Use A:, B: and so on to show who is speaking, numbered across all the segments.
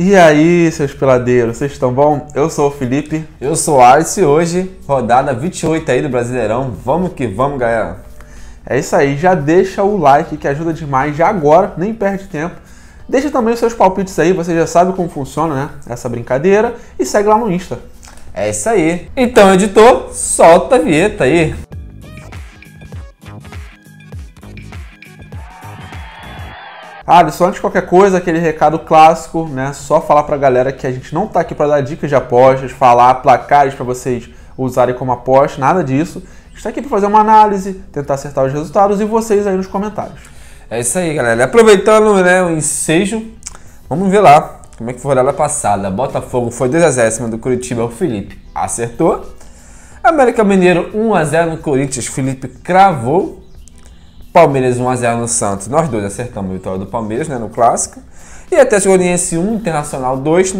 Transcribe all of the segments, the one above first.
A: E aí, seus peladeiros, vocês estão bom? Eu sou o Felipe.
B: Eu sou o Alisson e hoje, rodada 28 aí do Brasileirão. Vamos que vamos, galera.
A: É isso aí, já deixa o like que ajuda demais, já agora, nem perde tempo. Deixa também os seus palpites aí, você já sabe como funciona, né? Essa brincadeira. E segue lá no Insta.
B: É isso aí. Então, editor, solta a vinheta aí.
A: Alisson, antes de qualquer coisa, aquele recado clássico, né? Só falar pra galera que a gente não tá aqui pra dar dicas de apostas, falar placares pra vocês usarem como aposta, nada disso. A gente tá aqui pra fazer uma análise, tentar acertar os resultados e vocês aí nos comentários.
B: É isso aí, galera. Aproveitando, né, o ensejo, vamos ver lá como é que foi a rodada passada. Botafogo foi 2x0 em cima do Curitiba, o Felipe acertou. América Mineiro 1x0 no Corinthians, Felipe cravou. Palmeiras 1x0 no Santos, nós dois acertamos a vitória do Palmeiras, né, no clássico. E Atlético Goianiense 1, Internacional 2,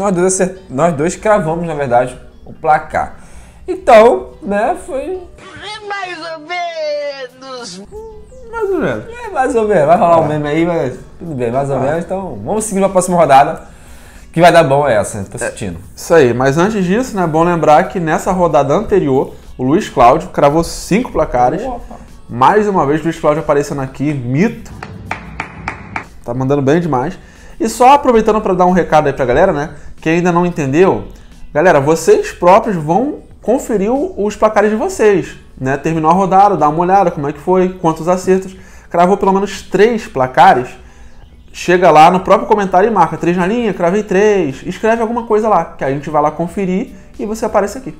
B: nós dois cravamos, na verdade, o placar. Então, né, foi...
C: Mais ou menos.
A: Mais ou menos.
B: É, mais ou menos, vai rolar um meme aí, mas tudo bem, mais ou menos. Então, vamos seguir na próxima rodada, que vai dar bom essa, tô sentindo.
A: Isso aí, mas antes disso, né, é bom lembrar que nessa rodada anterior, o Luiz Cláudio cravou 5 placares.
B: Opa.
A: Mais uma vez, o Luiz Cláudio aparecendo aqui, mito. Tá mandando bem demais. E só aproveitando para dar um recado aí pra galera, né? Que ainda não entendeu. Galera, vocês próprios vão conferir os placares de vocês, né? Terminou a rodada, dá uma olhada como é que foi, quantos acertos. Cravou pelo menos 3 placares. Chega lá no próprio comentário e marca 3 na linha, cravei 3. Escreve alguma coisa lá, que a gente vai lá conferir e você aparece aqui.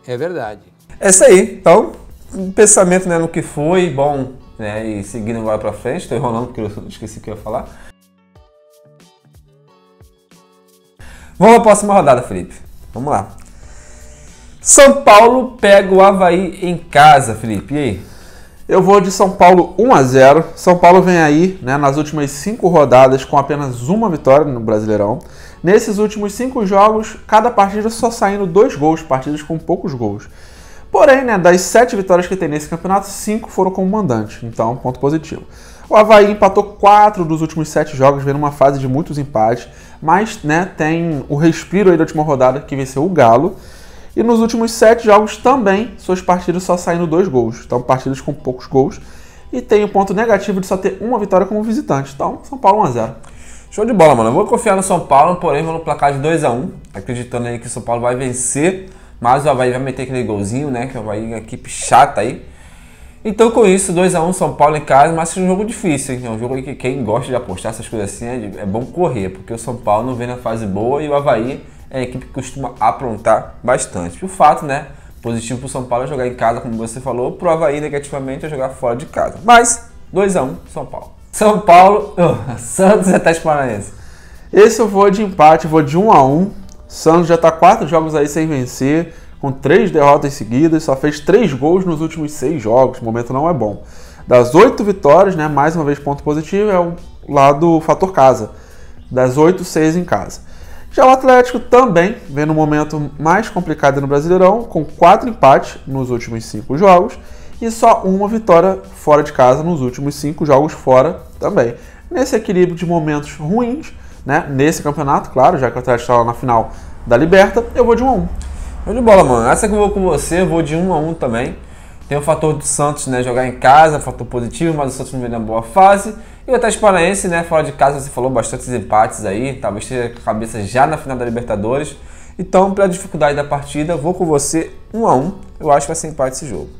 B: É verdade. É isso aí, então... Um pensamento, né, no que foi, bom, né, e seguindo agora pra frente, estou enrolando porque eu esqueci o que eu ia falar. Vamos à próxima rodada, Felipe. Vamos lá. São Paulo pega o Avaí em casa, Felipe, e aí?
A: Eu vou de São Paulo 1x0. São Paulo vem aí, né, nas últimas 5 rodadas com apenas uma vitória no Brasileirão. Nesses últimos 5 jogos, cada partida só saindo 2 gols, partidas com poucos gols. Porém, né, das 7 vitórias que tem nesse campeonato, 5 foram como mandante, então ponto positivo. O Avaí empatou 4 dos últimos 7 jogos, vem numa fase de muitos empates, mas, né, tem o respiro aí da última rodada que venceu o Galo. E nos últimos 7 jogos também, suas partidas só saindo 2 gols, então partidas com poucos gols. E tem o ponto negativo de só ter uma vitória como visitante, então São Paulo 1x0.
B: Show de bola, mano. Eu vou confiar no São Paulo, porém vou no placar de 2x1, acreditando aí que o São Paulo vai vencer. Mas o Avaí vai meter aquele golzinho, né? Que o Avaí é uma equipe chata aí. Então com isso, 2x1 São Paulo em casa, mas é um jogo difícil, hein? É um jogo aí que quem gosta de apostar essas coisas assim é bom correr, porque o São Paulo não vem na fase boa e o Avaí é a equipe que costuma aprontar bastante. O fato, né? Positivo pro São Paulo é jogar em casa, como você falou, pro Avaí negativamente é jogar fora de casa. Mas 2x1 São Paulo. São Paulo, Santos e Atlético Paranaense.
A: Esse eu vou de empate, vou de 1x1. Santos já está 4 jogos aí sem vencer, com 3 derrotas seguidas, só fez 3 gols nos últimos 6 jogos, o momento não é bom. Das 8 vitórias, né, mais uma vez ponto positivo, é o lado fator casa. Das 8, 6 em casa. Já o Atlético também vem no momento mais complicado no Brasileirão, com 4 empates nos últimos 5 jogos e só uma vitória fora de casa nos últimos 5 jogos fora também. Nesse equilíbrio de momentos ruins, né, nesse campeonato, claro, já que o Atlético está lá na final da Liberta, eu vou de 1x1.
B: Show de bola, mano. Essa que eu vou com você, eu vou de 1x1 também. Tem o fator do Santos, né, jogar em casa, fator positivo, mas o Santos não vem na boa fase. E o Atlético Paranaense, né, fora de casa, você falou bastantes empates aí, talvez tenha a cabeça já na final da Libertadores. Então, pela dificuldade da partida, vou com você 1x1. Eu acho que vai ser empate esse jogo.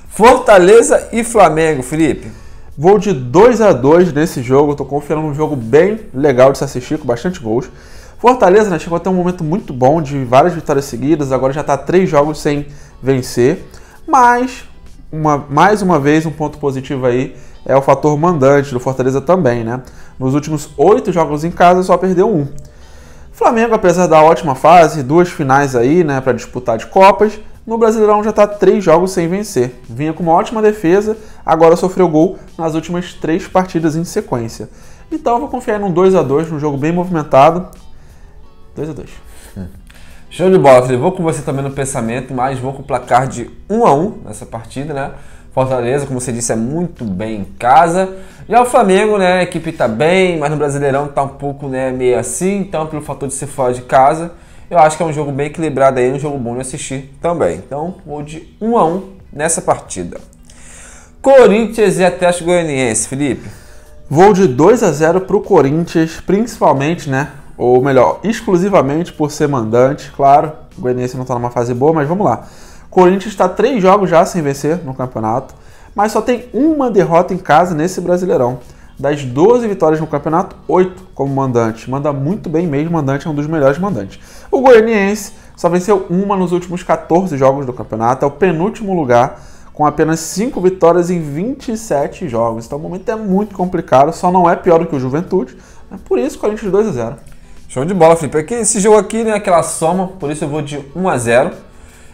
B: Fortaleza e Flamengo, Felipe.
A: Vou de 2x2 nesse jogo, estou confiando num jogo bem legal de se assistir, com bastante gols. Fortaleza, né, chegou a ter um momento muito bom de várias vitórias seguidas, agora já está 3 jogos sem vencer. Mas, mais uma vez, um ponto positivo aí é o fator mandante do Fortaleza também, né? Nos últimos 8 jogos em casa só perdeu 1. Flamengo, apesar da ótima fase, 2 finais aí, né, para disputar de Copas, no Brasileirão já está 3 jogos sem vencer. Vinha com uma ótima defesa, agora sofreu gol nas últimas 3 partidas em sequência. Então eu vou confiar num 2x2, num jogo bem movimentado. 2x2.
B: Show de bola, Felipe. Vou com você também no pensamento, mas vou com o placar de 1x1 nessa partida, né? Fortaleza, como você disse, é muito bem em casa. Já o Flamengo, né, a equipe tá bem, mas no Brasileirão tá um pouco, né, meio assim, então pelo fator de ser fora de casa, eu acho que é um jogo bem equilibrado aí, um jogo bom de assistir também. Então vou de 1-1 nessa partida. Corinthians e Atlético Goianiense, Felipe.
A: Vou de 2-0 pro Corinthians, principalmente, né, ou melhor, exclusivamente por ser mandante, claro, o Goianiense não tá numa fase boa, mas vamos lá. Corinthians está 3 jogos já sem vencer no campeonato, mas só tem uma derrota em casa nesse Brasileirão. Das 12 vitórias no campeonato, 8 como mandante. Manda muito bem mesmo, mandante é um dos melhores mandantes. O Goianiense só venceu uma nos últimos 14 jogos do campeonato, é o penúltimo lugar, com apenas 5 vitórias em 27 jogos. Então o momento é muito complicado, só não é pior do que o Juventude. Por isso, Corinthians 2-0.
B: Show de bola, Felipe. Aqui, esse jogo aqui, né, aquela soma, por isso eu vou de 1-0.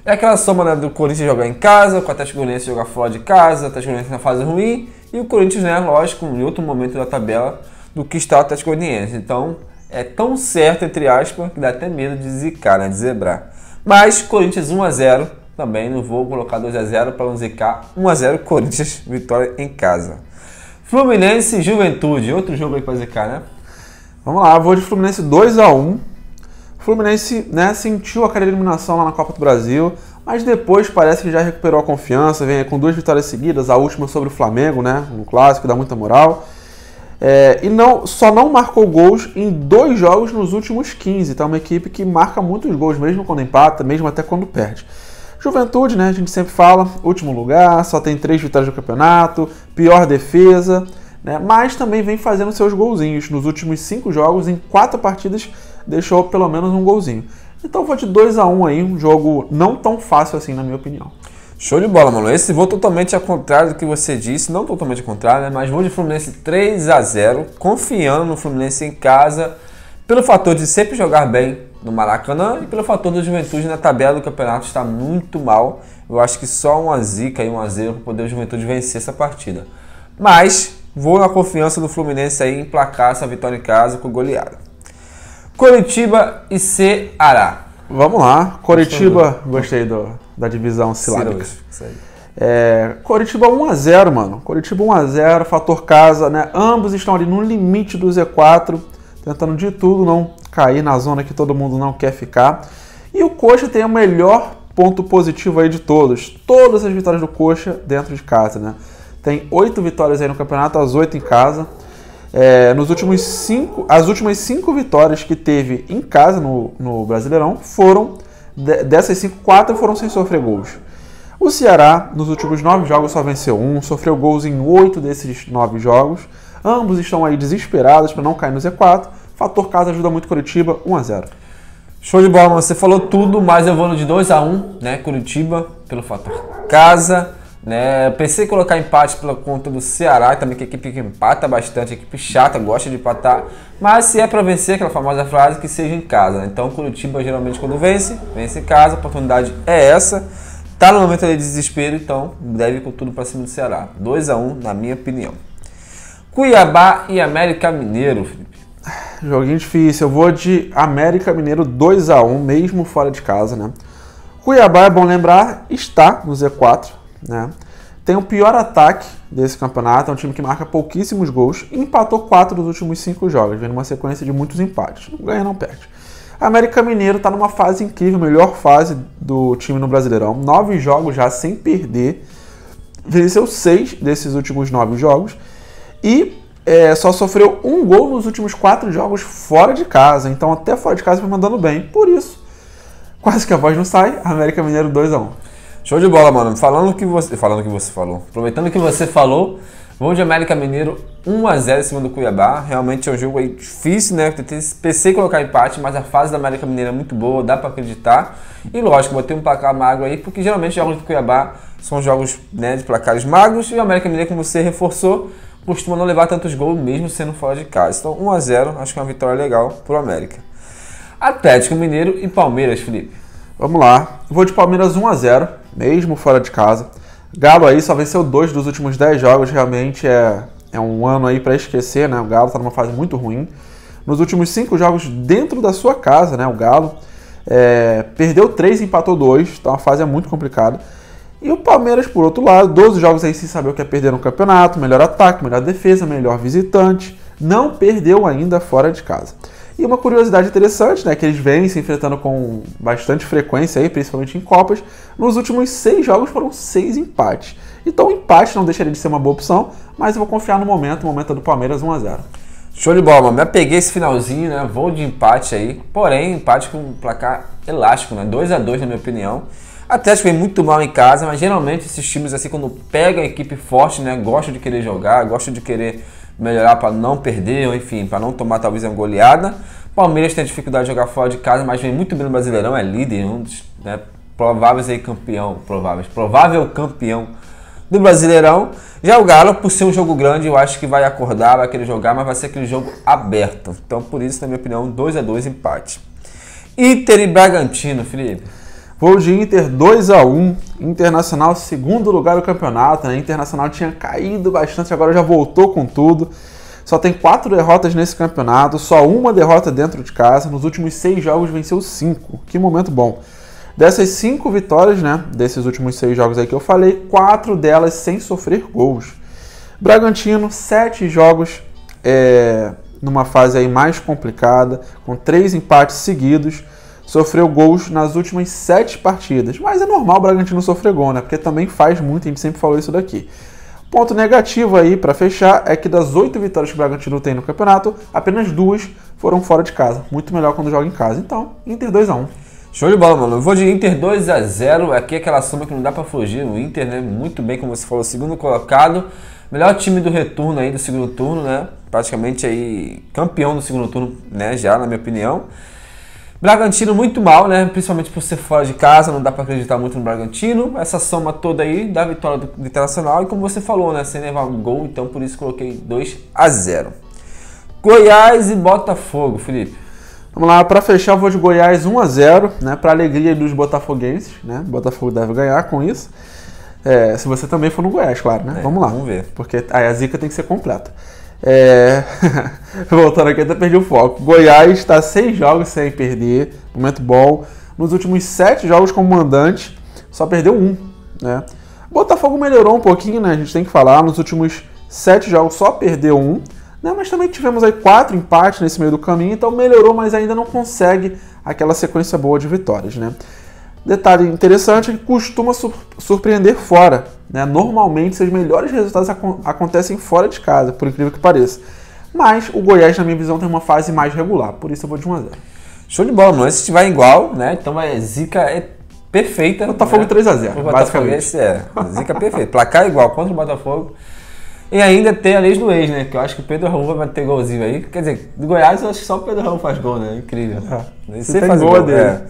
B: É aquela soma, né, do Corinthians jogar em casa, com o Atlético Goianiense jogar fora de casa, o Atlético Goianiense na fase ruim, e o Corinthians, né, lógico, em outro momento da tabela do que está o Atlético Goianiense. Então, é tão certo, entre aspas, que dá até medo de zicar, né, de zebrar. Mas, Corinthians 1-0, também não vou colocar 2-0 para não zicar. 1-0, Corinthians, vitória em casa. Fluminense e Juventude, outro jogo aí para zicar, né?
A: Vamos lá, vou de Fluminense 2-1. O Fluminense, né, sentiu aquela eliminação lá na Copa do Brasil, mas depois parece que já recuperou a confiança, vem com 2 vitórias seguidas, a última sobre o Flamengo, né, um clássico, dá muita moral. Só não marcou gols em 2 jogos nos últimos 15, então é uma equipe que marca muitos gols, mesmo quando empata, mesmo até quando perde. Juventude, né, a gente sempre fala, último lugar, só tem 3 vitórias no campeonato, pior defesa, né, mas também vem fazendo seus golzinhos. Nos últimos 5 jogos, em 4 partidas, deixou pelo menos um golzinho. Então vou de 2-1 aí, um jogo não tão fácil assim, na minha opinião.
B: Show de bola, mano. Esse vou totalmente ao contrário do que você disse, não totalmente ao contrário, né, mas vou de Fluminense 3-0, confiando no Fluminense em casa, pelo fator de sempre jogar bem no Maracanã e pelo fator da Juventude na tabela do campeonato está muito mal. Eu acho que só uma zica e 1-0 para poder a Juventude vencer essa partida. Mas vou na confiança do Fluminense aí em emplacar essa vitória em casa com goleada. Coritiba e Ceará.
A: Vamos lá. Coritiba, gostei da divisão silábica. Coritiba 1-0, mano. Coritiba 1-0, fator casa, né? Ambos estão ali no limite do Z4, tentando de tudo não cair na zona que todo mundo não quer ficar. E o Coxa tem o melhor ponto positivo aí de todos. Todas as vitórias do Coxa dentro de casa, né? Tem 8 vitórias aí no campeonato, as 8 em casa. As últimas 5 vitórias que teve em casa no Brasileirão foram, dessas 5, 4 foram sem sofrer gols. O Ceará, nos últimos 9 jogos, só venceu 1, sofreu gols em 8 desses 9 jogos. Ambos estão aí desesperados para não cair no Z4. Fator casa ajuda muito Coritiba, 1-0.
B: Show de bola, mano. Você falou tudo, mas eu vou no de 2-1, né? Coritiba, pelo fator casa. Né, eu pensei em colocar empate pela conta do Ceará, também que a equipe que empata bastante, a equipe chata, gosta de empatar, mas se é para vencer, aquela famosa frase, que seja em casa, né? Então Curitiba geralmente quando vence em casa, a oportunidade é essa, tá no momento de desespero, então deve ir com tudo para cima do Ceará. 2-1 na minha opinião. Cuiabá e América Mineiro, Felipe.
A: Joguinho difícil, eu vou de América Mineiro 2-1, mesmo fora de casa, né? Cuiabá, é bom lembrar, está no Z4. Né? Tem o pior ataque desse campeonato, é um time que marca pouquíssimos gols, empatou 4 dos últimos 5 jogos, vendo uma sequência de muitos empates, não ganha, não perde. América Mineiro está numa fase incrível, melhor fase do time no Brasileirão, 9 jogos já sem perder, venceu 6 desses últimos 9 jogos e só sofreu 1 gol nos últimos 4 jogos fora de casa, então até fora de casa vai mandando bem, por isso, quase que a voz não sai, América Mineiro 2-1.
B: Show de bola, mano. Falando que você falou. Aproveitando que você falou, vou de América Mineiro 1-0 em cima do Cuiabá. Realmente é um jogo aí difícil, né? Pensei em colocar empate, mas a fase da América Mineiro é muito boa, dá pra acreditar. E lógico, vou ter um placar magro aí, porque geralmente jogos do Cuiabá são jogos, né, de placares magros. E o América Mineiro, como você reforçou, costuma não levar tantos gols, mesmo sendo fora de casa. Então 1-0, acho que é uma vitória legal pro América. Atlético Mineiro e Palmeiras, Felipe.
A: Vamos lá, vou de Palmeiras 1-0, mesmo fora de casa. Galo aí só venceu 2 dos últimos 10 jogos, realmente é um ano aí para esquecer, né? O Galo está numa fase muito ruim. Nos últimos 5 jogos dentro da sua casa, né? O Galo perdeu 3 e empatou 2, então a fase é muito complicada. E o Palmeiras, por outro lado, 12 jogos aí sem saber o que é perder no campeonato, melhor ataque, melhor defesa, melhor visitante, não perdeu ainda fora de casa. E uma curiosidade interessante, né, que eles vêm se enfrentando com bastante frequência aí, principalmente em Copas, nos últimos 6 jogos foram 6 empates. Então o empate não deixaria de ser uma boa opção, mas eu vou confiar no momento do Palmeiras 1-0.
B: Show de bola, mano. Me apeguei esse finalzinho, né? Vou de empate aí. Porém, empate com um placar elástico, né? 2-2 na minha opinião. Atlético vem muito mal em casa, mas geralmente esses times assim, quando pegam a equipe forte, né? Gostam de querer jogar, gostam de querer melhorar para não perder, ou enfim, para não tomar talvez uma goleada. Palmeiras tem dificuldade de jogar fora de casa, mas vem muito bem no Brasileirão, é líder, um dos, né, provável campeão do Brasileirão. Já o Galo, por ser um jogo grande, eu acho que vai acordar, vai querer jogar, mas vai ser aquele jogo aberto. Então, por isso, na minha opinião, 2-2 empate. Inter e Bragantino, Felipe.
A: Vou de Inter 2-1, Internacional segundo lugar do campeonato, né? Internacional tinha caído bastante, agora já voltou com tudo. Só tem 4 derrotas nesse campeonato, só uma derrota dentro de casa. Nos últimos 6 jogos venceu 5, que momento bom. Dessas 5 vitórias, né, desses últimos 6 jogos aí que eu falei, 4 delas sem sofrer gols. Bragantino, 7 jogos numa fase aí mais complicada, com 3 empates seguidos. Sofreu gols nas últimas 7 partidas. Mas é normal o Bragantino sofrer gol, né? Porque também faz muito, a gente sempre falou isso daqui. Ponto negativo aí, para fechar, é que das 8 vitórias que o Bragantino tem no campeonato, apenas 2 foram fora de casa. Muito melhor quando joga em casa. Então, Inter 2-1.
B: Show de bola, mano. Eu vou de Inter 2-0. Aqui é aquela soma que não dá pra fugir. O Inter, né? Muito bem, como você falou, segundo colocado. Melhor time do retorno aí, do segundo turno, né? Praticamente aí campeão do segundo turno, né? Já, na minha opinião. Bragantino muito mal, né? Principalmente por ser fora de casa, não dá pra acreditar muito no Bragantino. Essa soma toda aí da vitória do Internacional. E como você falou, né? Sem levar um gol, então por isso coloquei 2-0. Goiás e Botafogo, Felipe.
A: Vamos lá, para fechar eu vou de Goiás 1-0, né? Para alegria dos botafoguenses, né? Botafogo deve ganhar com isso. Se você também for no Goiás, claro, né? Vamos lá.
B: Vamos ver.
A: Porque a zica tem que ser completa. Voltando aqui, até perdi o foco. Goiás está 6 jogos sem perder, momento bom. Nos últimos 7 jogos como mandante, só perdeu 1, né? Botafogo melhorou um pouquinho, né? A gente tem que falar. Nos últimos 7 jogos só perdeu 1, né? Mas também tivemos aí 4 empates nesse meio do caminho, então melhorou, mas ainda não consegue aquela sequência boa de vitórias, né? Detalhe interessante é que costuma surpreender fora, né? Normalmente, seus melhores resultados acontecem fora de casa, por incrível que pareça. Mas o Goiás, na minha visão, tem uma fase mais regular, por isso eu vou de 1-0.
B: Show de bola, mano. Se tiver igual, né? Então a zica é perfeita.
A: Botafogo, né? 3-0, basicamente.
B: Zica perfeita. Placar igual contra o Botafogo. E ainda ter a lei do ex, né? Que eu acho que o Pedro Raul vai ter golzinho aí. Quer dizer, do Goiás eu acho que só o Pedro Raul faz gol, né? Incrível.
A: Você tem gol dele.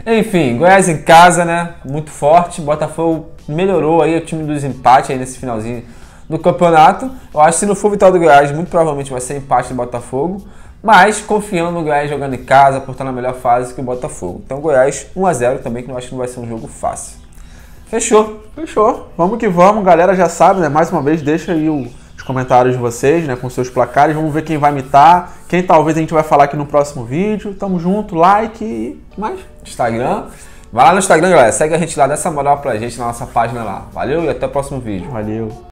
B: Enfim, Goiás em casa, né? Muito forte. Botafogo melhorou aí o time dos empates aí nesse finalzinho do campeonato. Eu acho que se não for vitória do Goiás, muito provavelmente vai ser empate do Botafogo. Mas confiando no Goiás jogando em casa, por estar na melhor fase que o Botafogo. Então Goiás 1-0 também, que eu acho que não vai ser um jogo fácil. Fechou.
A: Vamos que vamos, galera já sabe, né? Mais uma vez, deixa aí os comentários de vocês, né? Com seus placares. Vamos ver quem vai imitar, quem talvez a gente vai falar aqui no próximo vídeo. Tamo junto, like e mais.
B: Instagram. Vai lá no Instagram, galera. Segue a gente lá, dá essa moral pra gente na nossa página lá. Valeu e até o próximo vídeo.
A: Valeu.